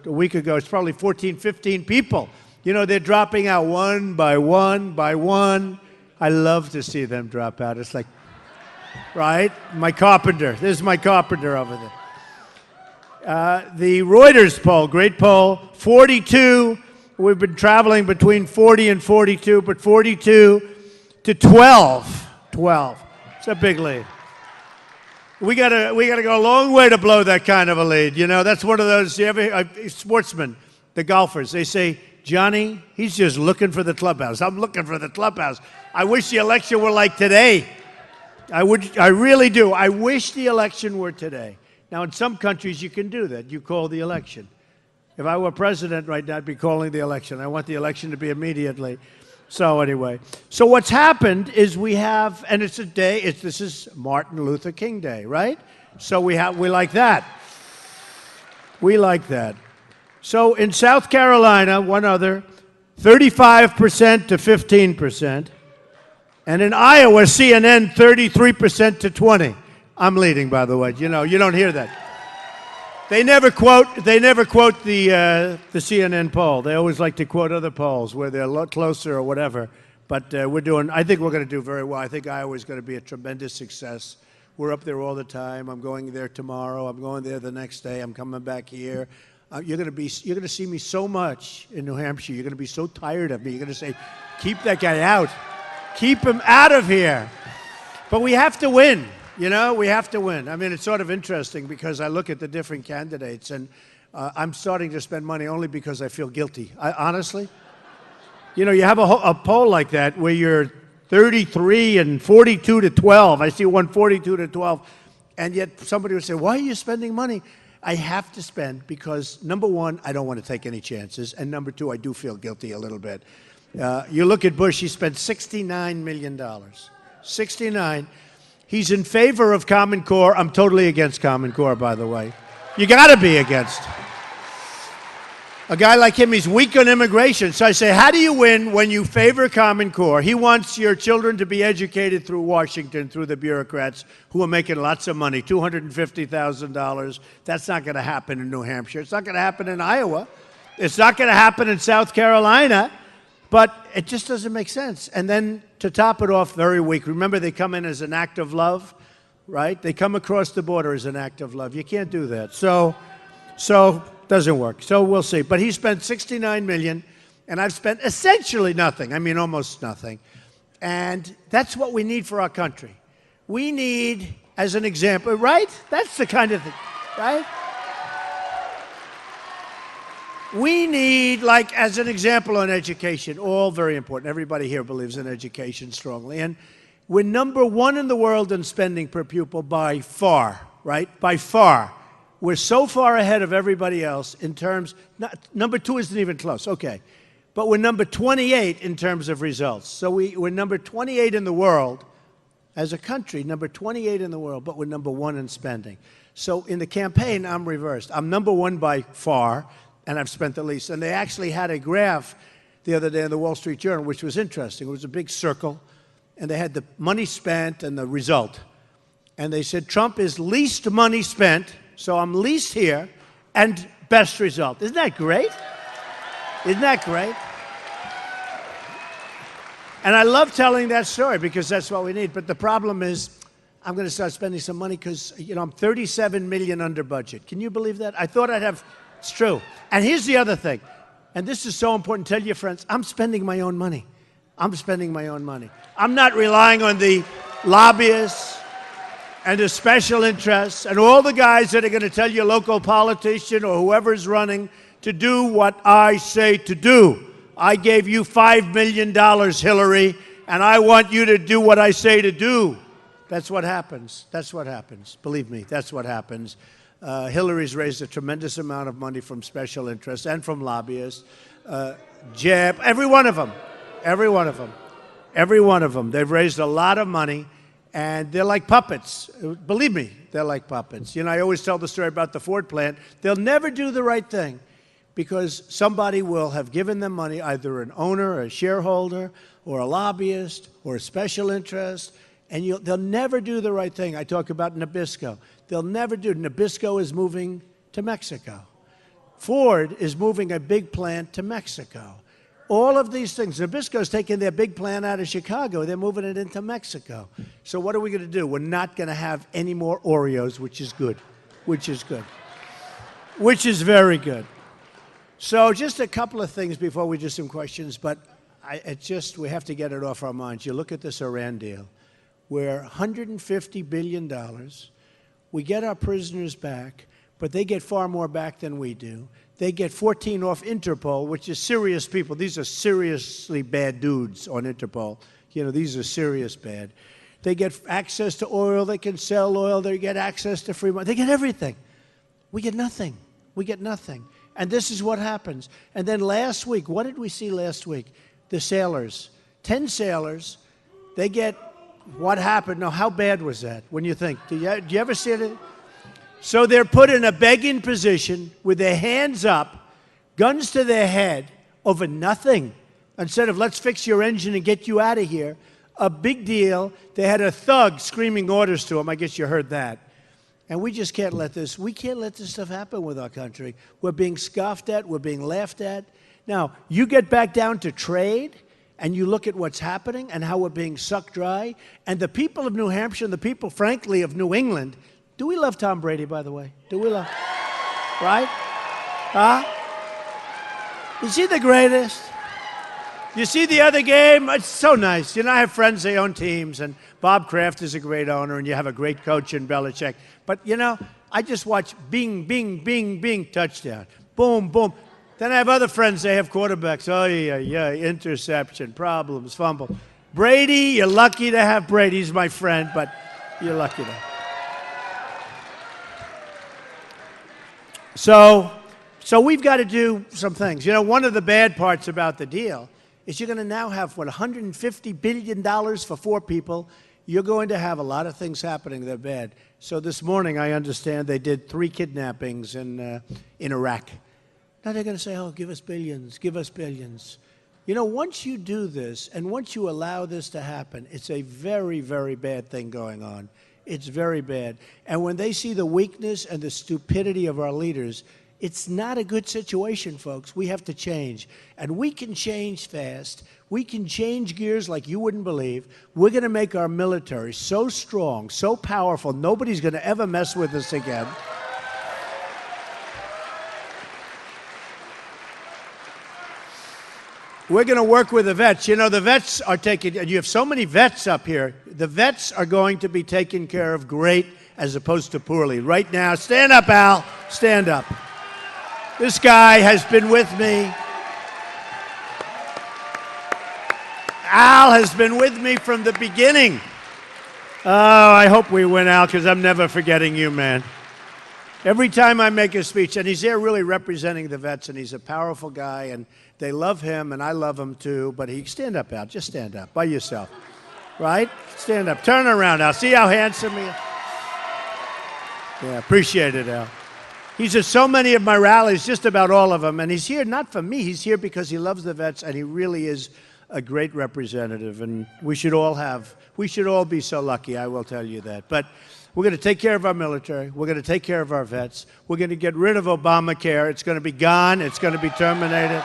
a week ago. It's probably 14, 15 people. You know, they're dropping out one by one by one. I love to see them drop out. It's like, right? My carpenter. There's my carpenter over there. The Reuters poll, great poll, 42. We've been traveling between 40 and 42, but 42 to 12. 12. It's a big lead. We gotta go a long way to blow that kind of a lead. You know, that's one of those, sportsmen, the golfers, they say, Johnny, he's just looking for the clubhouse. I'm looking for the clubhouse. I wish the election were like today. I really do. I wish the election were today. Now, in some countries, you can do that. You call the election. If I were president right now, I'd be calling the election. I want the election to be immediately. So anyway, so what's happened is we have, and it's a day, this is Martin Luther King Day, right? So we like that. We like that. So in South Carolina, one other, 35% to 15%. And in Iowa, CNN, 33% to 20%. I'm leading, by the way. You know, you don't hear that. They never quote the CNN poll. They always like to quote other polls where they're a lot closer or whatever. But I think we're going to do very well. I think Iowa's going to be a tremendous success. We're up there all the time. I'm going there tomorrow. I'm going there the next day. I'm coming back here. You're going to see me so much in New Hampshire. You're going to be so tired of me. You're going to say, keep that guy out. Keep him out of here. But we have to win. You know, we have to win. I mean, it's sort of interesting because I look at the different candidates and I'm starting to spend money only because I feel guilty. Honestly, you know, you have a poll like that where you're 33 and 42 to 12. I see one 42 to 12. And yet somebody would say, why are you spending money? I have to spend because, number one, I don't want to take any chances. And number two, I do feel guilty a little bit. You look at Bush, he spent $69 million. 69. He's in favor of Common Core. I'm totally against Common Core, by the way. You got to be against. A guy like him, he's weak on immigration. So I say, how do you win when you favor Common Core? He wants your children to be educated through Washington, through the bureaucrats who are making lots of money, $250,000. That's not going to happen in New Hampshire. It's not going to happen in Iowa. It's not going to happen in South Carolina. But it just doesn't make sense. And then to top it off, very weak. Remember, they come in as an act of love, right? They come across the border as an act of love. You can't do that. So doesn't work. So we'll see. But he spent $69 million, and I've spent essentially nothing. I mean, almost nothing. And that's what we need for our country. We need, as an example, right? That's the kind of thing, right? We need, like, as an example on education, all very important. Everybody here believes in education strongly. And we're number one in the world in spending per pupil by far, right? By far. We're so far ahead of everybody else in terms, number two isn't even close, okay. But we're number 28 in terms of results. So we're number 28 in the world as a country, number 28 in the world, but we're number one in spending. So in the campaign, I'm reversed. I'm number one by far, and I've spent the least. And they actually had a graph the other day in the Wall Street Journal, which was interesting. It was a big circle, and they had the money spent and the result. And they said, Trump is least money spent, so I'm least here, and best result. Isn't that great? Isn't that great? And I love telling that story because that's what we need. But the problem is, I'm going to start spending some money because, you know, I'm $37 million under budget. Can you believe that? I thought I'd have... It's true. And here's the other thing, and this is so important. Tell your friends, I'm spending my own money. I'm spending my own money. I'm not relying on the lobbyists and the special interests and all the guys that are going to tell your local politician or whoever's running to do what I say to do. I gave you $5 million, Hillary, and I want you to do what I say to do. That's what happens. That's what happens. Believe me, that's what happens. Hillary's raised a tremendous amount of money from special interests and from lobbyists. Jeb, every one of them. Every one of them. Every one of them. They've raised a lot of money, and they're like puppets. Believe me, they're like puppets. You know, I always tell the story about the Ford plant. They'll never do the right thing because somebody will have given them money, either an owner, or a shareholder, or a lobbyist, or a special interest, and they'll never do the right thing. I talk about Nabisco. They'll never do. Nabisco is moving to Mexico. Ford is moving a big plant to Mexico. All of these things. Nabisco's taking their big plant out of Chicago. They're moving it into Mexico. So what are we going to do? We're not going to have any more Oreos, which is good. Which is good. Which is very good. So just a couple of things before we do some questions, but we have to get it off our minds. You look at this Iran deal. We're $150 billion. We get our prisoners back, but they get far more back than we do. They get 14 off Interpol, which is serious people. These are seriously bad dudes on Interpol. You know, these are serious bad. They get access to oil. They can sell oil. They get access to free money. They get everything. We get nothing. We get nothing. And this is what happens. And then last week, what did we see last week? The sailors. 10 sailors. They get what happened. Now, how bad was that when you think? Do you ever see it? So they're put in a begging position with their hands up, guns to their head, over nothing. Instead of, let's fix your engine and get you out of here, a big deal. They had a thug screaming orders to them. I guess you heard that. And we just can't let this stuff happen with our country. We're being scoffed at. We're being laughed at. Now, you get back down to trade, and you look at what's happening and how we're being sucked dry. And the people of New Hampshire and the people, frankly, of New England, do we love Tom Brady, by the way? Do we love? Right? Huh? Is he the greatest? You see the other game? It's so nice. You know, I have friends, they own teams, and Bob Kraft is a great owner, and you have a great coach in Belichick. But, you know, I just watch bing, bing, bing, bing, touchdown. Boom, boom. Then I have other friends, they have quarterbacks. Oh, yeah, interception, problems, fumble. Brady, you're lucky to have Brady. He's my friend, but you're lucky to have. So we've got to do some things. You know, one of the bad parts about the deal is you're going to now have, $150 billion for 4 people. You're going to have a lot of things happening that are bad. So this morning, I understand they did 3 kidnappings in Iraq. Now they're going to say, oh, give us billions, give us billions. You know, once you do this and once you allow this to happen, it's a very, very bad thing going on. It's very bad. And when they see the weakness and the stupidity of our leaders, it's not a good situation, folks. We have to change. And we can change fast. We can change gears like you wouldn't believe. We're going to make our military so strong, so powerful, nobody's going to ever mess with us again. We're going to work with the vets. You know, the vets are taking, and you have so many vets up here. The vets are going to be taken care of great as opposed to poorly. Right now, stand up, Al. Stand up. This guy has been with me. Al has been with me from the beginning. Oh, I hope we win, Al, because I'm never forgetting you, man. Every time I make a speech, and he's there really representing the vets, and he's a powerful guy, and they love him, and I love him too, but stand up, Al. Just stand up by yourself, right? Stand up. Turn around, Al. See how handsome he is? Yeah, appreciate it, Al. He's at so many of my rallies, just about all of them, and he's here not for me. He's here because he loves the vets, and he really is a great representative, and we should all be so lucky, I will tell you that. But we're going to take care of our military. We're going to take care of our vets. We're going to get rid of Obamacare. It's going to be gone. It's going to be terminated.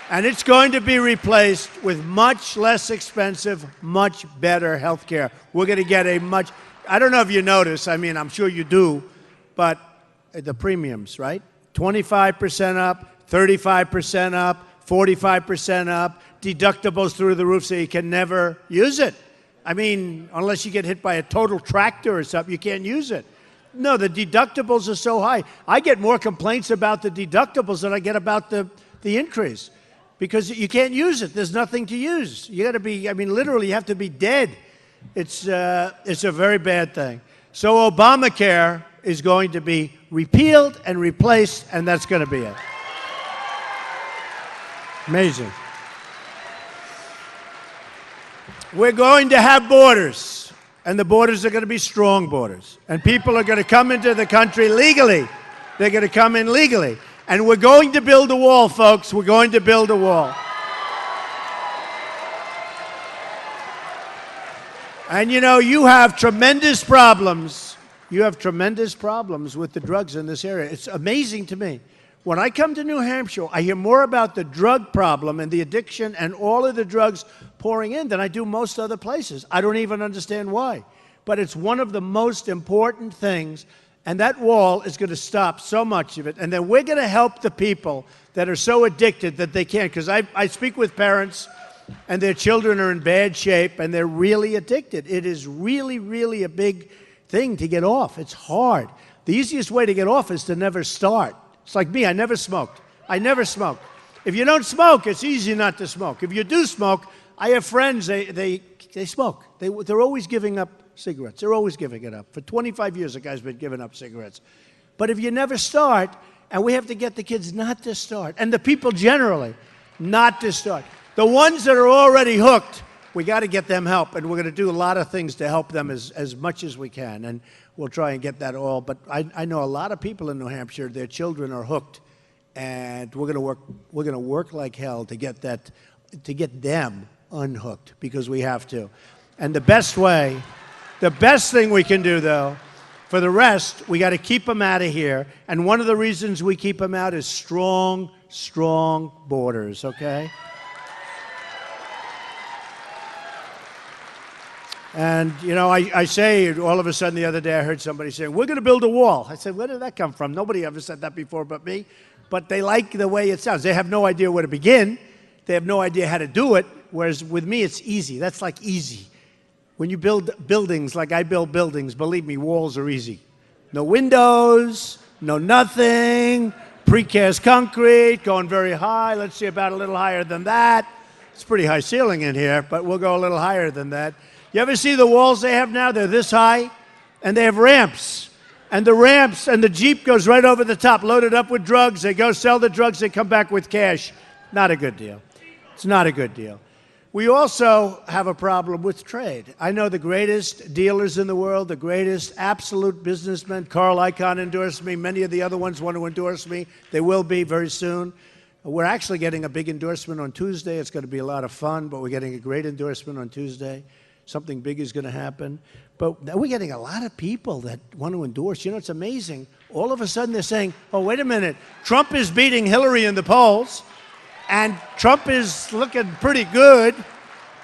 And it's going to be replaced with much less expensive, much better health care. We're going to get I don't know if you notice, I mean, I'm sure you do, but the premiums, right? 25% up, 35% up, 45% up, deductibles through the roof so you can never use it. I mean, unless you get hit by a total tractor or something, you can't use it. No, the deductibles are so high. I get more complaints about the deductibles than I get about the increase. Because you can't use it. There's nothing to use. You got to be, I mean, literally, you have to be dead. It's a very bad thing. So Obamacare is going to be repealed and replaced, and that's going to be it. Amazing. We're going to have borders, and the borders are going to be strong borders. And people are going to come into the country legally. They're going to come in legally. And we're going to build a wall, folks. We're going to build a wall. And, you know, you have tremendous problems. you have tremendous problems with the drugs in this area. It's amazing to me. When I come to New Hampshire, I hear more about the drug problem and the addiction and all of the drugs pouring in than I do most other places. I don't even understand why. But it's one of the most important things, and that wall is going to stop so much of it. And then we're going to help the people that are so addicted that they can't. Because I speak with parents, and their children are in bad shape, and they're really addicted. It is really, really a big thing to get off. It's hard. The easiest way to get off is to never start. It's like me. I never smoked. I never smoked. If you don't smoke, it's easy not to smoke. If you do smoke, I have friends, they smoke. They're always giving up cigarettes. They're always giving it up. For 25 years, a guy's been giving up cigarettes. But if you never start, and we have to get the kids not to start, and the people generally not to start. The ones that are already hooked, we got to get them help, and we're going to do a lot of things to help them as much as we can, and we'll try and get that all. But I know a lot of people in New Hampshire, their children are hooked, and we're going to work like hell to get them unhooked, because we have to. And the best thing we can do, though, for the rest, we got to keep them out of here. And one of the reasons we keep them out is strong, strong borders, okay? And, you know, I say, all of a sudden the other day I heard somebody saying, we're going to build a wall. I said, where did that come from? Nobody ever said that before but me. But they like the way it sounds. They have no idea where to begin. They have no idea how to do it. Whereas with me, it's easy. That's like easy. When you build buildings like I build buildings, believe me, walls are easy. No windows, no nothing, precast concrete, going very high. Let's see, about a little higher than that. It's pretty high ceiling in here, but we'll go a little higher than that. You ever see the walls they have now? They're this high, and they have ramps. And the ramps and the Jeep goes right over the top, loaded up with drugs. They go sell the drugs, they come back with cash. Not a good deal. It's not a good deal. We also have a problem with trade. I know the greatest dealers in the world, the greatest absolute businessmen. Carl Icahn endorsed me. Many of the other ones want to endorse me. They will be very soon. We're actually getting a big endorsement on Tuesday. It's going to be a lot of fun, but we're getting a great endorsement on Tuesday. Something big is going to happen. But we're getting a lot of people that want to endorse. You know, it's amazing. All of a sudden they're saying, oh, wait a minute. Trump is beating Hillary in the polls, and Trump is looking pretty good.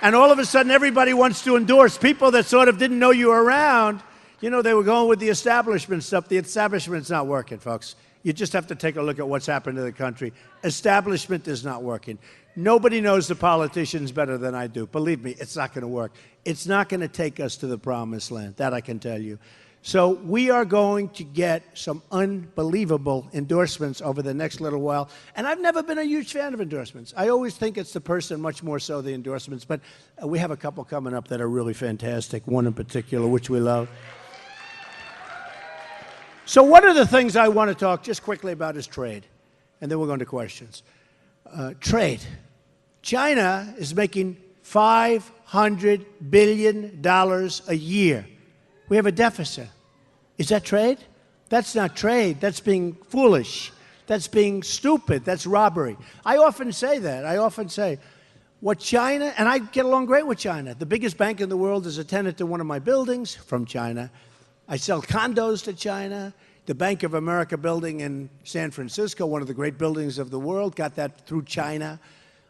And all of a sudden everybody wants to endorse people that sort of didn't know you were around. You know, they were going with the establishment stuff. The establishment's not working, folks. You just have to take a look at what's happened to the country. Establishment is not working. Nobody knows the politicians better than I do. Believe me, it's not going to work. It's not going to take us to the promised land. That I can tell you. So we are going to get some unbelievable endorsements over the next little while. And I've never been a huge fan of endorsements. I always think it's the person much more so the endorsements. But we have a couple coming up that are really fantastic, one in particular, which we love. So one of the things I want to talk just quickly about is trade. And then we're going to questions. Trade. China is making $500 billion a year. We have a deficit. Is that trade? That's not trade. That's being foolish. That's being stupid. That's robbery. I often say that. I often say, what China, and I get along great with China. The biggest bank in the world is a tenant to one of my buildings from China. I sell condos to China. The Bank of America building in San Francisco, one of the great buildings of the world, got that through China.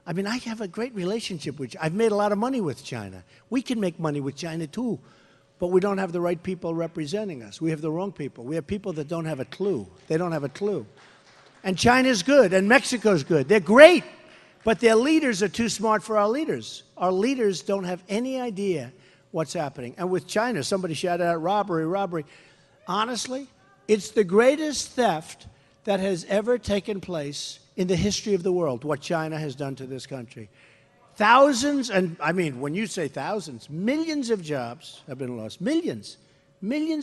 I mean, I have a great relationship with China. I've made a lot of money with China. We can make money with China, too. But we don't have the right people representing us. We have the wrong people. We have people that don't have a clue. They don't have a clue. And China's good, and Mexico's good. They're great, but their leaders are too smart for our leaders. Our leaders don't have any idea what's happening. And with China, somebody shouted out robbery, robbery. Honestly, it's the greatest theft that has ever taken place in the history of the world, what China has done to this country. Thousands, and I mean, when you say thousands, millions of jobs have been lost. Millions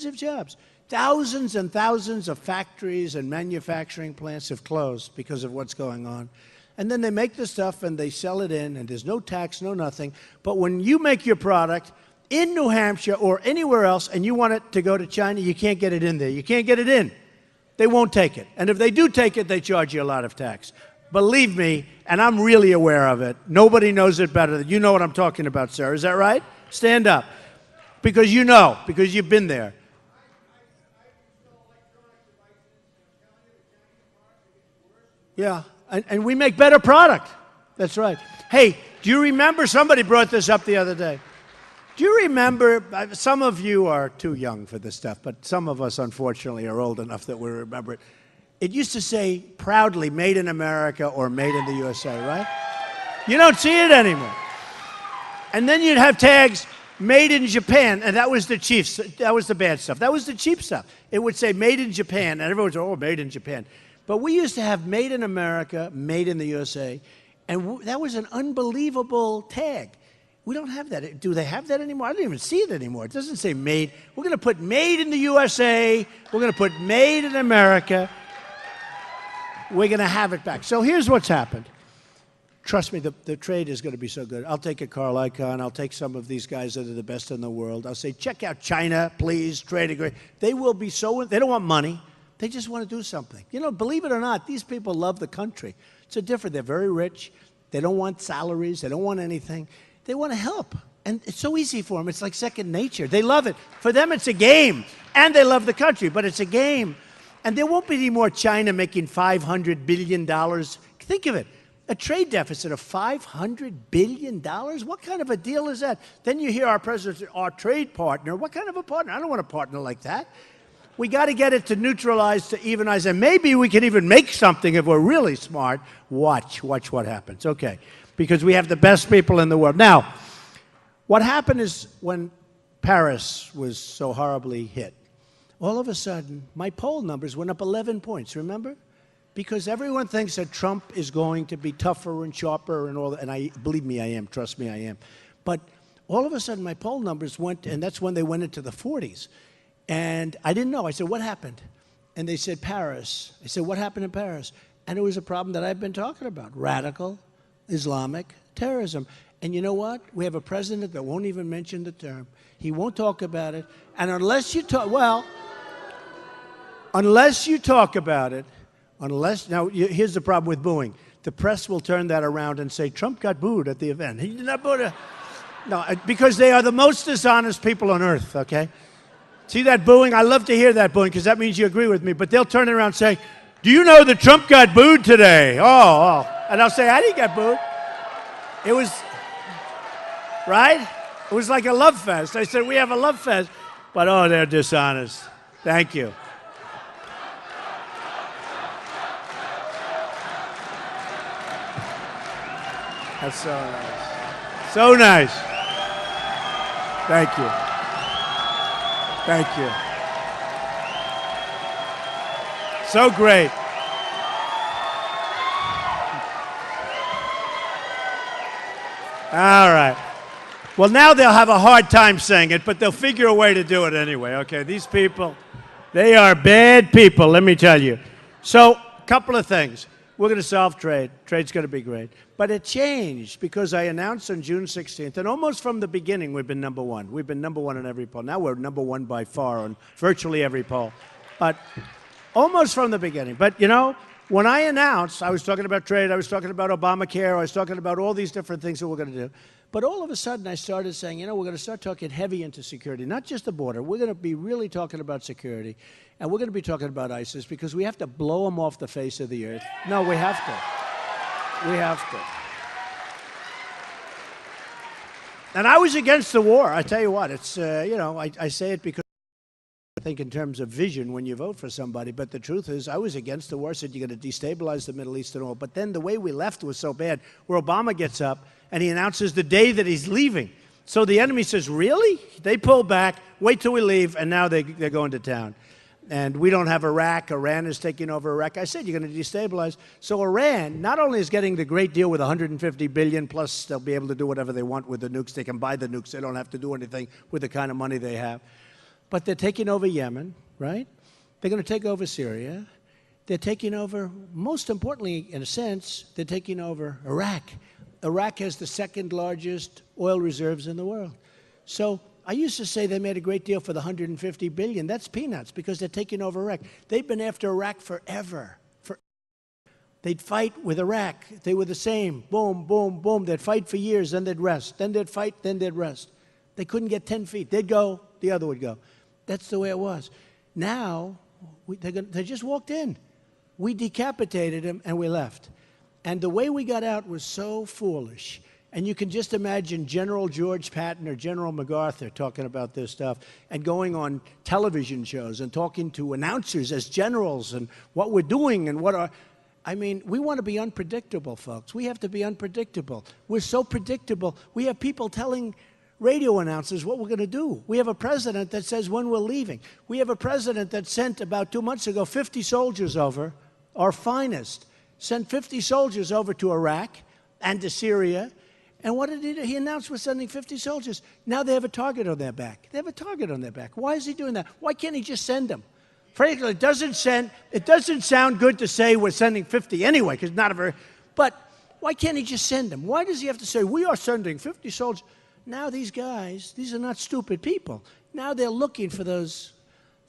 of jobs. Thousands and thousands of factories and manufacturing plants have closed because of what's going on. And then they make the stuff and they sell it in, and there's no tax, no nothing. But when you make your product in New Hampshire or anywhere else and you want it to go to China, you can't get it in there. You can't get it in. They won't take it. And if they do take it, they charge you a lot of tax. Believe me, and I'm really aware of it. Nobody knows it better. You know what I'm talking about, sir. Is that right? Stand up. Because you know, because you've been there. Yeah, and we make better product. That's right. Hey, do you remember, somebody brought this up the other day. Do you remember, some of you are too young for this stuff, but some of us, unfortunately, are old enough that we remember it. It used to say proudly, made in America or made in the USA, right? You don't see it anymore. And then you'd have tags, made in Japan, and that was the cheap, that was the bad stuff. That was the cheap stuff. It would say made in Japan, and everyone would say, oh, made in Japan. But we used to have made in America, made in the USA, and that was an unbelievable tag. We don't have that. Do they have that anymore? I don't even see it anymore. It doesn't say made. We're going to put made in the USA. We're going to put made in America. We're going to have it back. So here's what's happened. Trust me, the trade is going to be so good. I'll take a Carl Icahn. I'll take some of these guys that are the best in the world. I'll say, check out China, please, trade agreement. They will be so, they don't want money. They just want to do something. You know, believe it or not, these people love the country. It's a different, they're very rich. They don't want salaries. They don't want anything. They want to help. And it's so easy for them. It's like second nature. They love it. For them, it's a game. And they love the country, but it's a game. And there won't be any more China making $500 billion. Think of it. A trade deficit of $500 billion? What kind of a deal is that? Then you hear our president, our trade partner. What kind of a partner? I don't want a partner like that. We got to get it to neutralize, to evenize, and maybe we can even make something if we're really smart. Watch what happens. Okay, because we have the best people in the world. Now, what happened is when Paris was so horribly hit, all of a sudden, my poll numbers went up 11 points, remember? Because everyone thinks that Trump is going to be tougher and sharper and all that, and believe me, I am. Trust me, I am. But all of a sudden, my poll numbers went, and that's when they went into the 40s. And I didn't know. I said, what happened? And they said, Paris. I said, what happened in Paris? And it was a problem that I've been talking about, radical Islamic terrorism. And you know what? We have a president that won't even mention the term. He won't talk about it. And unless you talk, unless you talk about it, now here's the problem with booing. The press will turn that around and say, Trump got booed at the event. He did not boo. No, because they are the most dishonest people on earth, okay? See that booing? I love to hear that booing because that means you agree with me. But they'll turn it around and say, do you know that Trump got booed today? Oh. And I'll say, I didn't get booed. It was, right? It was like a love fest. I said, we have a love fest. But, oh, they're dishonest. Thank you. That's so nice. So nice. Thank you. Thank you. So great. All right. Well, now they'll have a hard time saying it, but they'll figure a way to do it anyway. Okay, these people, they are bad people, let me tell you. So, a couple of things. We're going to solve trade. Trade's going to be great. But it changed because I announced on June 16th, and almost from the beginning, we've been number one. We've been number one in every poll. Now we're number one by far on virtually every poll. But almost from the beginning. But, you know, when I announced, I was talking about trade, I was talking about Obamacare, I was talking about all these different things that we're going to do. But all of a sudden, I started saying, you know, we're going to start talking heavy into security, not just the border. We're going to be really talking about security, and we're going to be talking about ISIS because we have to blow them off the face of the earth. No, we have to. We have to. And I was against the war. I tell you what, it's, you know, I say it because I think in terms of vision when you vote for somebody, but the truth is I was against the war. I said you're going to destabilize the Middle East and all. But then the way we left was so bad, where Obama gets up and he announces the day that he's leaving. So the enemy says, really? They pull back, wait till we leave, and now they're going to town. And we don't have Iraq. Iran is taking over Iraq. I said you're going to destabilize. So Iran not only is getting the great deal with $150 billion, plus they'll be able to do whatever they want with the nukes. They can buy the nukes. They don't have to do anything with the kind of money they have. But they're taking over Yemen, right? They're going to take over Syria. They're taking over, most importantly, in a sense, they're taking over Iraq. Iraq has the second largest oil reserves in the world. So I used to say they made a great deal for the $150 billion. That's peanuts because they're taking over Iraq. They've been after Iraq forever. They'd fight with Iraq. They were the same. Boom, boom, boom. They'd fight for years, then they'd rest. Then they'd fight, then they'd rest. They couldn't get 10 feet. They'd go, the other would go. That's the way it was. Now, they just walked in. We decapitated him, and we left. And the way we got out was so foolish. And you can just imagine General George Patton or General MacArthur talking about this stuff and going on television shows and talking to announcers as generals and what we're doing and we want to be unpredictable, folks. We have to be unpredictable. We're so predictable. We have people telling radio announcers what we're going to do. We have a president that says when we're leaving. We have a president that sent about 2 months ago 50 soldiers over, our finest, sent 50 soldiers over to Iraq and to Syria. And what did he do? He announced we're sending 50 soldiers. Now they have a target on their back. They have a target on their back. Why is he doing that? Why can't he just send them? Frankly, it doesn't sound good to say we're sending 50 anyway, because not a very, but why can't he just send them? Why does he have to say, we are sending 50 soldiers? Now these guys, these are not stupid people. Now they're looking for those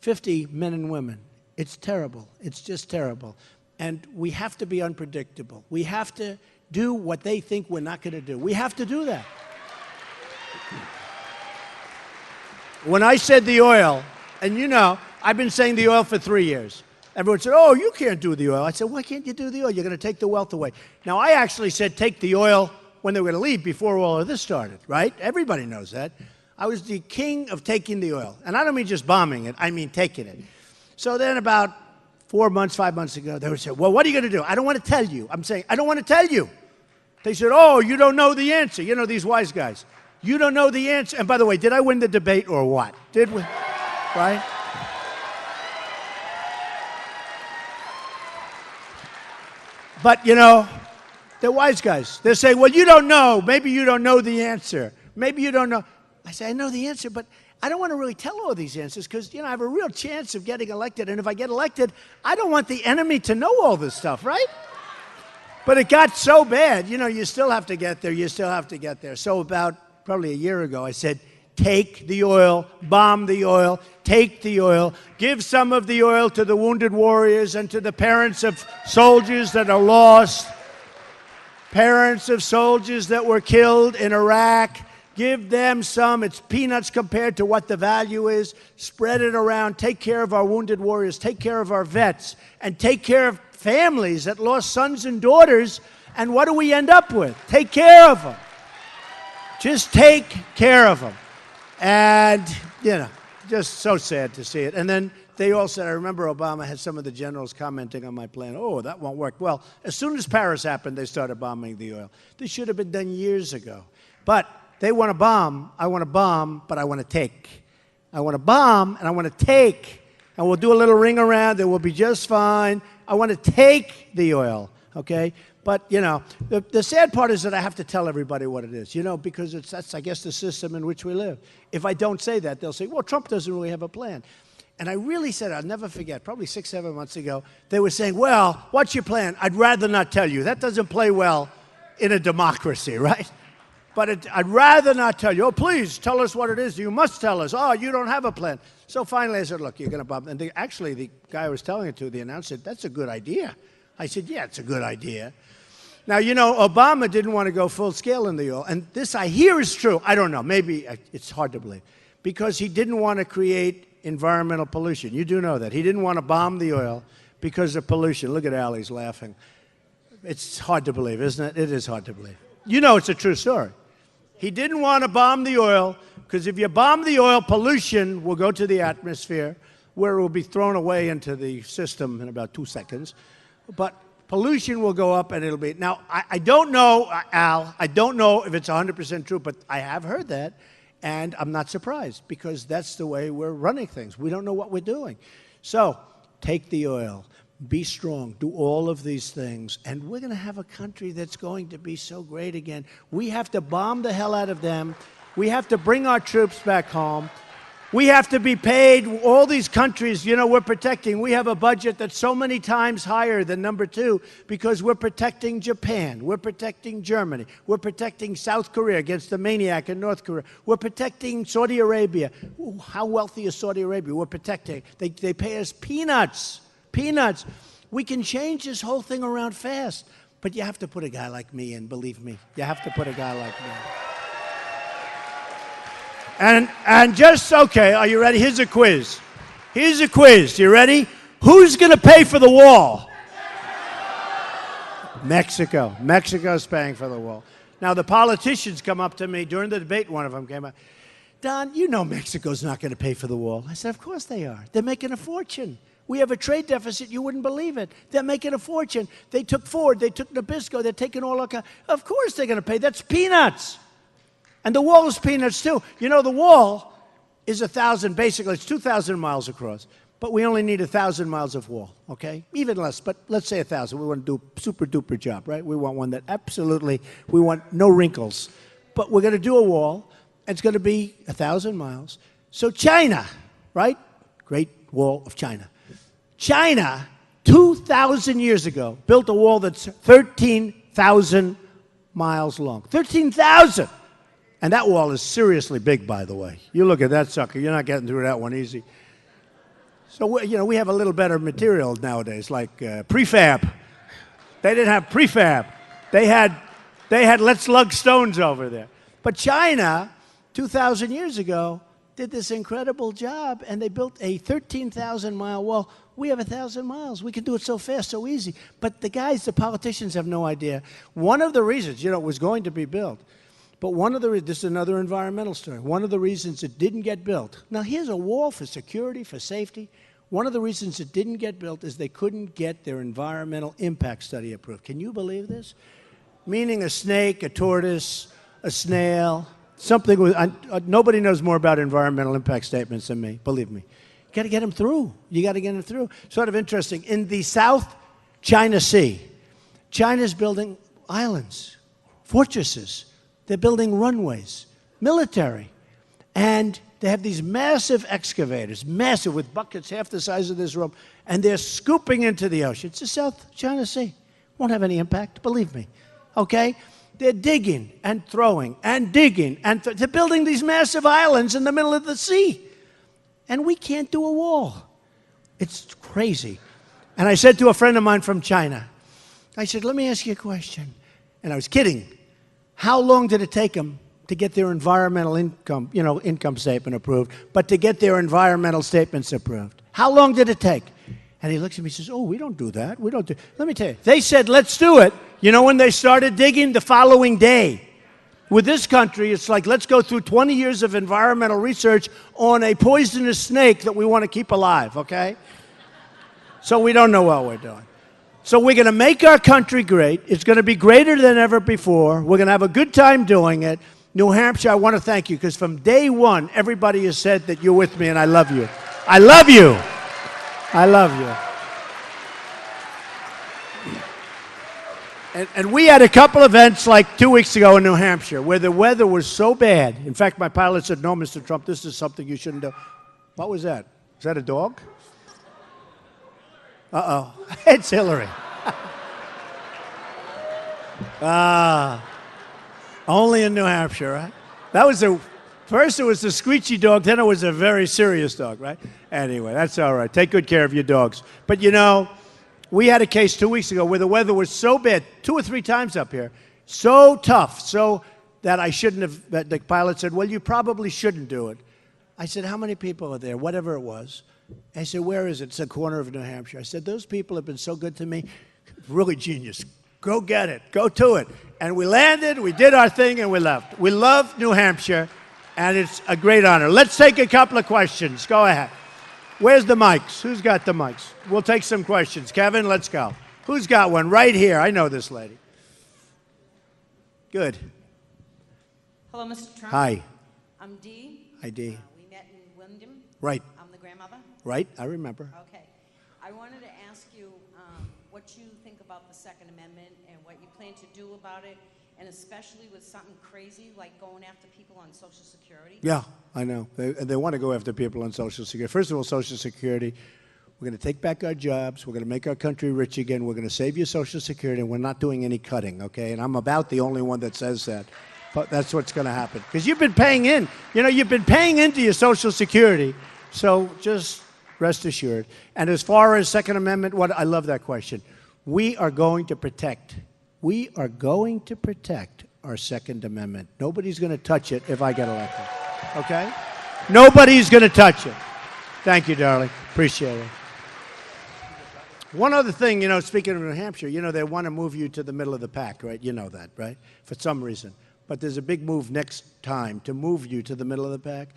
50 men and women. It's terrible. It's just terrible. And we have to be unpredictable. We have to do what they think we're not going to do. We have to do that. When I said the oil, and you know, I've been saying the oil for 3 years. Everyone said, oh, you can't do the oil. I said, why can't you do the oil? You're going to take the wealth away. Now, I actually said take the oil when they were going to leave before all of this started, right? Everybody knows that. I was the king of taking the oil. And I don't mean just bombing it. I mean taking it. So then about 4 months, 5 months ago, they would say, well, what are you going to do? I don't want to tell you. I'm saying, I don't want to tell you. They said, oh, you don't know the answer. You know, these wise guys. You don't know the answer. And by the way, did I win the debate or what? Did we? Right? But, you know, they're wise guys. They're saying, well, you don't know. Maybe you don't know the answer. Maybe you don't know. I say, I know the answer, but I don't want to really tell all these answers because, you know, I have a real chance of getting elected. And if I get elected, I don't want the enemy to know all this stuff, right? But it got so bad, you know, you still have to get there. You still have to get there. So about probably a year ago, I said, take the oil, bomb the oil, take the oil, give some of the oil to the wounded warriors and to the parents of soldiers that are lost, parents of soldiers that were killed in Iraq. Give them some. It's peanuts compared to what the value is. Spread it around. Take care of our wounded warriors. Take care of our vets. And take care of families that lost sons and daughters. And what do we end up with? Take care of them. Just take care of them. And, you know, just so sad to see it. And then they all said, I remember Obama had some of the generals commenting on my plan. Oh, that won't work. Well, as soon as Paris happened, they started bombing the oil. This should have been done years ago. But they want to bomb. I want to bomb, but I want to take. I want to bomb, and I want to take. And we'll do a little ring around, and we'll be just fine. I want to take the oil, okay? But, you know, the sad part is that I have to tell everybody what it is, you know, because that's, I guess, the system in which we live. If I don't say that, they'll say, well, Trump doesn't really have a plan. And I really said, I'll never forget, probably 6, 7 months ago, they were saying, well, what's your plan? I'd rather not tell you. That doesn't play well in a democracy, right? But I'd rather not tell you. Oh, please, tell us what it is. You must tell us. Oh, you don't have a plan. So finally I said, look, you're going to bomb. And actually, the guy I was telling it to, the announcer, said, that's a good idea. I said, yeah, it's a good idea. Now, you know, Obama didn't want to go full scale in the oil. And this I hear is true. I don't know. Maybe it's hard to believe. Because he didn't want to create environmental pollution. You do know that. He didn't want to bomb the oil because of pollution. Look at Al, he's laughing. It's hard to believe, isn't it? It is hard to believe. You know it's a true story. He didn't want to bomb the oil because if you bomb the oil, pollution will go to the atmosphere where it will be thrown away into the system in about 2 seconds. But pollution will go up and it'll be... Now, I don't know, Al, I don't know if it's 100% true, but I have heard that, and I'm not surprised because that's the way we're running things. We don't know what we're doing. So, take the oil. Be strong. Do all of these things. And we're going to have a country that's going to be so great again. We have to bomb the hell out of them. We have to bring our troops back home. We have to be paid. All these countries, you know, we're protecting. We have a budget that's so many times higher than number 2 because we're protecting Japan. We're protecting Germany. We're protecting South Korea against the maniac in North Korea. We're protecting Saudi Arabia. Ooh, how wealthy is Saudi Arabia? We're protecting. They pay us peanuts. Peanuts. We can change this whole thing around fast. But you have to put a guy like me in, believe me. You have to put a guy like me in. And just, okay, are you ready? Here's a quiz. Here's a quiz. You ready? Who's going to pay for the wall? Mexico. Mexico's paying for the wall. Now, the politicians come up to me during the debate. One of them came up. Don, you know Mexico's not going to pay for the wall. I said, of course they are. They're making a fortune. We have a trade deficit. You wouldn't believe it. They're making a fortune. They took Ford. They took Nabisco. They're taking all our... Of course they're going to pay. That's peanuts. And the wall is peanuts, too. You know, the wall is 1,000, basically, it's 2,000 miles across. But we only need 1,000 miles of wall, okay? Even less, but let's say 1,000. We want to do a super-duper job, right? We want one that absolutely, we want no wrinkles. But we're going to do a wall. It's going to be 1,000 miles. So China, right? Great Wall of China. China, 2,000 years ago, built a wall that's 13,000 miles long. 13,000! And that wall is seriously big, by the way. You look at that sucker, you're not getting through that one easy. So, you know, we have a little better material nowadays, like prefab. They didn't have prefab. They had let's lug stones over there. But China, 2,000 years ago, did this incredible job, and they built a 13,000-mile wall. We have 1,000 miles. We can do it so fast, so easy. But the guys, the politicians, have no idea. One of the reasons, you know, it was going to be built, but one of the reasons, this is another environmental story, one of the reasons it didn't get built. Now, here's a wall for security, for safety. One of the reasons it didn't get built is they couldn't get their environmental impact study approved. Can you believe this? Meaning a snake, a tortoise, a snail, something with... nobody knows more about environmental impact statements than me, believe me. You got to get them through. You got to get them through. Sort of interesting. In the South China Sea, China's building islands, fortresses. They're building runways, military. And they have these massive excavators, massive, with buckets half the size of this room, and they're scooping into the ocean. It's the South China Sea. Won't have any impact, believe me. Okay? They're digging and throwing and digging, and they're building these massive islands in the middle of the sea. And we can't do a wall. It's crazy. And I said to a friend of mine from China, I said, let me ask you a question. And I was kidding. How long did it take them to get their environmental income statement approved, but to get their environmental statements approved? How long did it take? And he looks at me and says, oh, we don't do that. We don't do. Let me tell you. They said, let's do it. You know when they started digging? The following day. With this country, it's like, let's go through 20 years of environmental research on a poisonous snake that we want to keep alive, okay? So we don't know what we're doing. So we're going to make our country great. It's going to be greater than ever before. We're going to have a good time doing it. New Hampshire, I want to thank you, because from day one, everybody has said that you're with me, and I love you. I love you. I love you. And we had a couple events like 2 weeks ago in New Hampshire where the weather was so bad. In fact, my pilot said, no, Mr. Trump, this is something you shouldn't do. What was that? Is that a dog? Uh-oh. It's Hillary. Only in New Hampshire, right? That was first it was the screechy dog, then it was a very serious dog, right? Anyway, that's all right. Take good care of your dogs. But, you know, we had a case 2 weeks ago where the weather was so bad, 2 or 3 times up here, so tough, so that I shouldn't have, that the pilot said, well, you probably shouldn't do it. I said, how many people are there? Whatever it was. I said, where is it? It's a corner of New Hampshire. I said, those people have been so good to me. Really genius. Go get it. Go to it. And we landed, we did our thing, and we left. We love New Hampshire, and it's a great honor. Let's take a couple of questions. Go ahead. Where's the mics? Who's got the mics? We'll take some questions. Kevin, let's go. Who's got one? Right here. I know this lady. Good. Hello, Mr. Trump. Hi. I'm Dee. Hi, Dee. We met in Wyndham. Right. I'm the grandmother. Right, I remember. Okay. I wanted to ask you what you think about the Second Amendment and what you plan to do about it, and especially with something crazy like going after people on Social Security. Yeah, I know. They want to go after people on Social Security. First of all, Social Security, we're going to take back our jobs. We're going to make our country rich again. We're going to save you Social Security, and we're not doing any cutting, okay? And I'm about the only one that says that. But that's what's going to happen. Because you've been paying in. You know, you've been paying into your Social Security. So just rest assured. And as far as Second Amendment, I love that question. We are going to protect our Second Amendment. Nobody's going to touch it if I get elected. Okay? Nobody's going to touch it. Thank you, darling. Appreciate it. One other thing, you know, speaking of New Hampshire, you know, they want to move you to the middle of the pack, right? You know that, right? For some reason. But there's a big move next time to move you to the middle of the pack.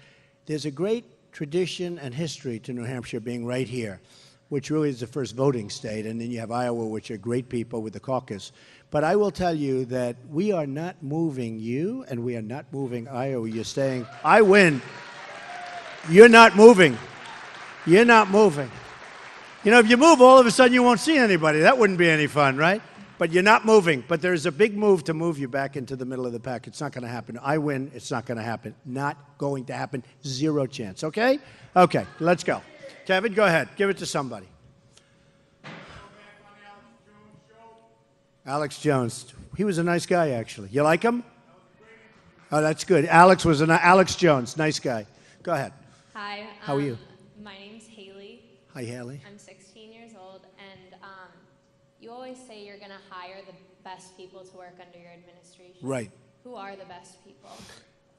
There's a great tradition and history to New Hampshire being right here, which really is the first voting state. And then you have Iowa, which are great people with the caucus. But I will tell you that we are not moving you, and we are not moving Iowa. You're staying. I win. You're not moving. You're not moving. You know, if you move, all of a sudden you won't see anybody. That wouldn't be any fun, right? But you're not moving. But there's a big move to move you back into the middle of the pack. It's not going to happen. I win. It's not going to happen. Not going to happen. Zero chance. Okay? Okay, let's go. Kevin, go ahead. Give it to somebody. Alex Jones. He was a nice guy, actually. You like him? Oh, that's good. Alex Jones. Nice guy. Go ahead. Hi. How are you? My name's Haley. Hi, Haley. I'm 16 years old, and you always say you're going to hire the best people to work under your administration. Right. Who are the best people?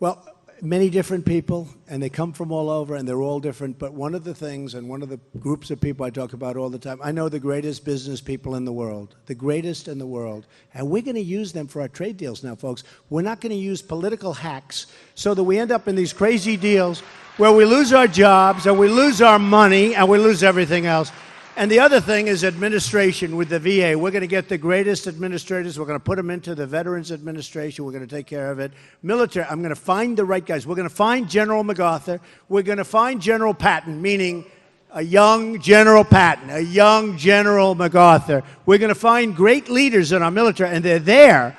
Well, many different people, and they come from all over, and they're all different. But one of the things, and one of the groups of people I talk about all the time, I know the greatest business people in the world, the greatest in the world, and we're going to use them for our trade deals now, folks. We're not going to use political hacks so that we end up in these crazy deals where we lose our jobs, and we lose our money, and we lose everything else. And the other thing is administration with the VA. We're going to get the greatest administrators. We're going to put them into the Veterans Administration. We're going to take care of it. Military, I'm going to find the right guys. We're going to find General MacArthur. We're going to find General Patton, meaning a young General Patton, a young General MacArthur. We're going to find great leaders in our military, and they're there.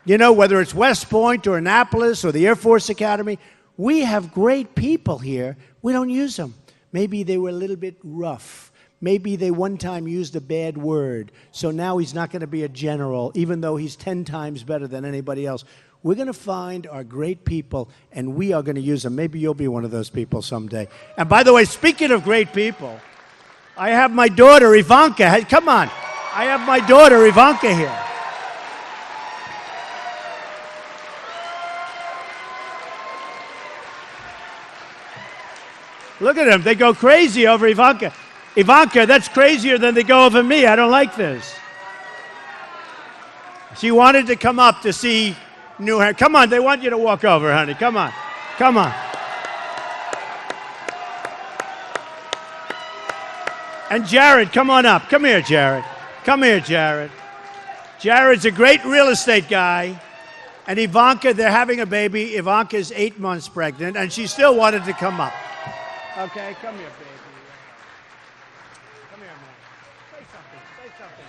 You know, whether it's West Point or Annapolis or the Air Force Academy, we have great people here. We don't use them. Maybe they were a little bit rough. Maybe they one time used a bad word, so now he's not going to be a general, even though he's 10 times better than anybody else. We're going to find our great people, and we are going to use them. Maybe you'll be one of those people someday. And by the way, speaking of great people, I have my daughter, Ivanka. Hey, come on. I have my daughter, Ivanka, here. Look at them. They go crazy over Ivanka. Ivanka, that's crazier than they go over me. I don't like this. She wanted to come up to see New Hampshire. Come on, they want you to walk over, honey. Come on. Come on. And Jared, come on up. Come here, Jared. Come here, Jared. Jared's a great real estate guy. And Ivanka, they're having a baby. Ivanka's 8 months pregnant, and she still wanted to come up. Okay, come here, baby. Come here, man. Say something. Say something.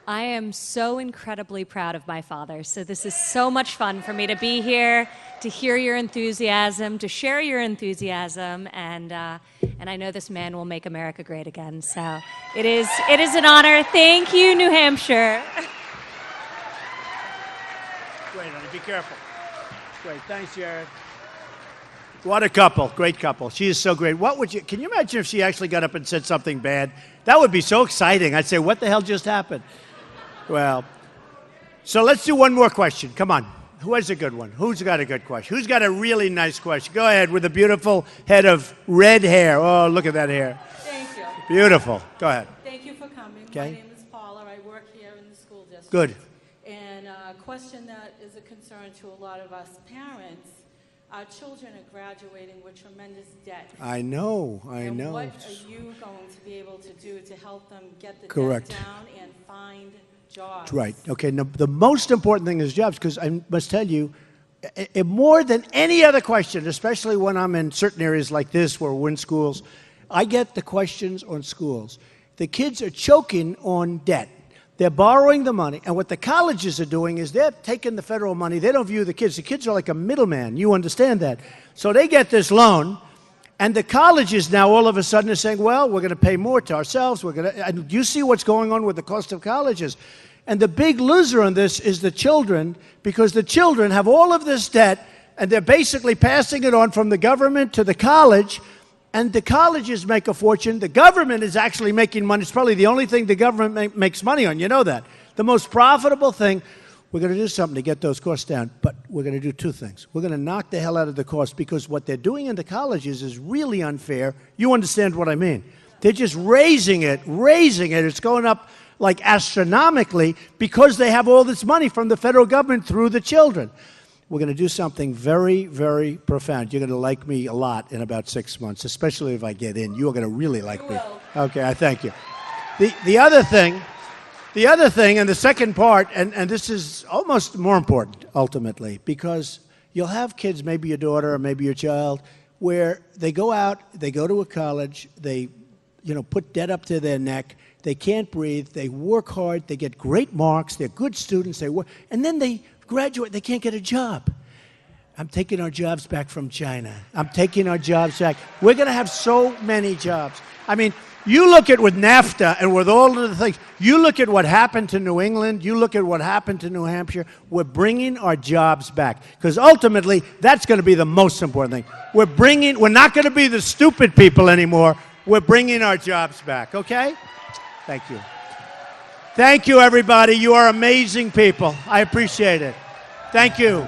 I am so incredibly proud of my father. So this is so much fun for me to be here, to hear your enthusiasm, to share your enthusiasm, and I know this man will make America great again. So it is an honor. Thank you, New Hampshire. Great, honey. Be careful. Great. Thanks, Jared. What a couple. Great couple. She is so great. Can you imagine if she actually got up and said something bad? That would be so exciting. I'd say, what the hell just happened? Well, so let's do one more question. Come on. Who has a good one? Who's got a good question? Who's got a really nice question? Go ahead with a beautiful head of red hair. Oh, look at that hair. Thank you. Beautiful. Go ahead. Thank you for coming. Okay. My name is Paula. I work here in the school district. Good. And a question that is a concern to a lot of us parents. Our children are graduating with tremendous debt. I know. And what are you going to be able to do to help them get the Correct. debt down and find jobs? Right. Okay. Now, the most important thing is jobs, because I must tell you, more than any other question, especially when I'm in certain areas like this where we're in schools, I get the questions on schools. The kids are choking on debt. They're borrowing the money, and what the colleges are doing is they're taking the federal money. They don't view the kids. The kids are like a middleman. You understand that. So they get this loan, and the colleges now all of a sudden are saying, well, we're going to pay more to ourselves. And you see what's going on with the cost of colleges. And the big loser on this is the children, because the children have all of this debt, and they're basically passing it on from the government to the college. And the colleges make a fortune. The government is actually making money. It's probably the only thing the government makes money on. You know that. The most profitable thing, we're going to do something to get those costs down, but we're going to do two things. We're going to knock the hell out of the cost, because what they're doing in the colleges is really unfair. You understand what I mean. They're just raising it. It's going up like astronomically because they have all this money from the federal government through the children. We're going to do something very, very profound. You're going to like me a lot in about 6 months, especially if I get in. You are going to really like me. Okay, I thank you. The other thing, and the second part, and this is almost more important ultimately, because you'll have kids, maybe your daughter or maybe your child, where they go out, they go to a college, they put debt up to their neck, they can't breathe, they work hard, they get great marks, they're good students, they work, and then they graduate, they can't get a job. I'm taking our jobs back from China. I'm taking our jobs back. We're going to have so many jobs. I mean, you look at with NAFTA and with all of the things, you look at what happened to New England, you look at what happened to New Hampshire, we're bringing our jobs back. Because ultimately, that's going to be the most important thing. We're not going to be the stupid people anymore. We're bringing our jobs back, okay? Thank you. Thank you, everybody. You are amazing people. I appreciate it. Thank you.